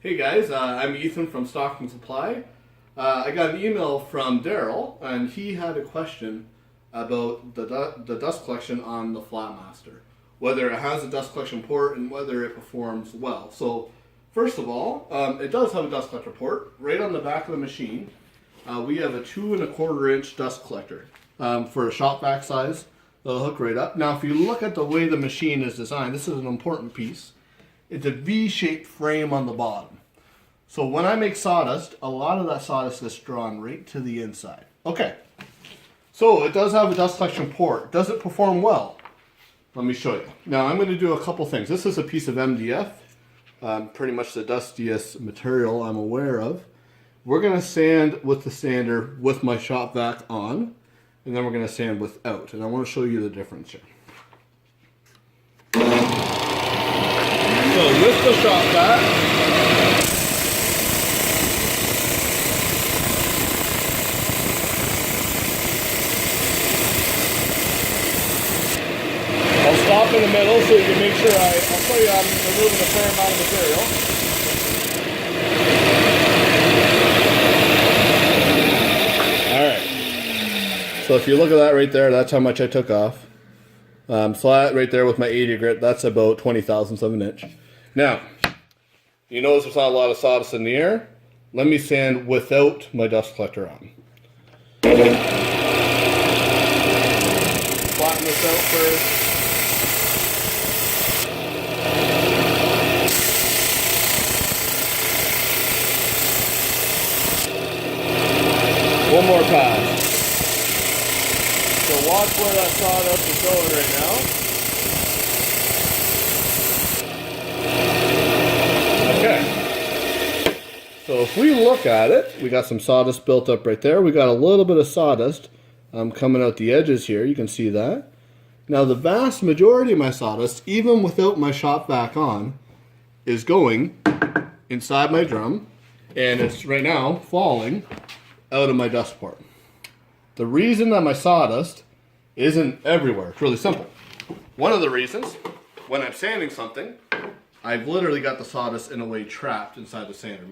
Hey guys, I'm Ethan from Stockton Supply. I got an email from Daryl, and he had a question about the dust collection on the Flatmaster, whether it has a dust collection port and whether it performs well. So, first of all, it does have a dust collector port. Right on the back of the machine, we have a 2 1/4 inch dust collector for a shop vac size. That'll hook right up. Now, if you look at the way the machine is designed, this is an important piece. It's a V-shaped frame on the bottom. So when I make sawdust, a lot of that sawdust is drawn right to the inside. Okay, so it does have a dust collection port. Does it perform well? Let me show you. Now I'm going to do a couple things. This is a piece of MDF, pretty much the dustiest material I'm aware of. We're going to sand with the sander with my shop vac on, and then we're going to sand without. And I want to show you the difference here. So with the shop vac, I'll stop in the middle so you can make sure I'll show you I'm removing a fair amount of material. Alright. So if you look at that right there, that's how much I took off. So that right there with my 80 grit, that's about 20 thousandths of an inch. Now, you notice there's not a lot of sawdust in the air. Let me sand without my dust collector on. Flatten this out first. One more pass. So watch where that sawdust is going right now. Okay. So if we look at it, we got some sawdust built up right there. We got a little bit of sawdust coming out the edges here. You can see that. Now the vast majority of my sawdust, even without my shop vac on, is going inside my drum, and it's right now falling out of my dust port. The reason that my sawdust isn't everywhere, it's really simple. One of the reasons, when I'm sanding something, I've literally got the sawdust in a way trapped inside the sander.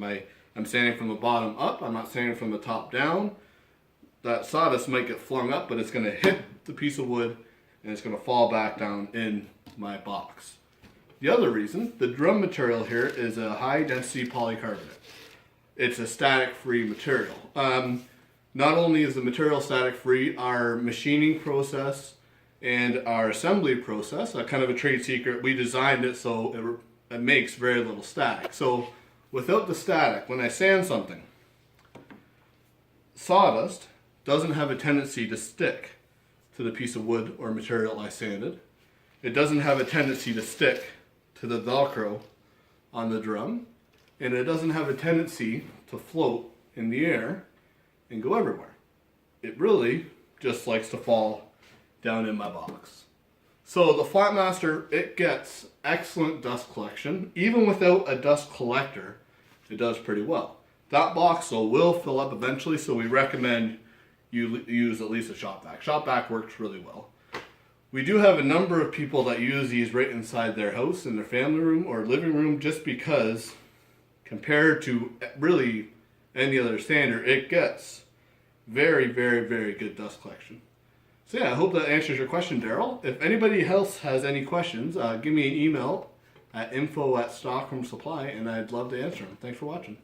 I'm sanding from the bottom up, I'm not sanding from the top down. That sawdust might get flung up, but it's going to hit the piece of wood and it's going to fall back down in my box. The other reason, the drum material here is a high density polycarbonate. It's a static-free material. Not only is the material static-free, our machining process and our assembly process, kind of a trade secret, we designed it so it makes very little static. So without the static, when I sand something, sawdust doesn't have a tendency to stick to the piece of wood or material I sanded. It doesn't have a tendency to stick to the Velcro on the drum. And it doesn't have a tendency to float in the air and go everywhere. It really just likes to fall down in my box. So the Flatmaster, it gets excellent dust collection. Even without a dust collector, it does pretty well. That box though will fill up eventually, so we recommend you use at least a shop vac. Shop vac works really well. We do have a number of people that use these right inside their house, in their family room or living room, just because compared to really any other sander, it gets very, very, very good dust collection. So yeah, I hope that answers your question, Daryl. If anybody else has any questions, give me an email at info@Stockton Supply, and I'd love to answer them. Thanks for watching.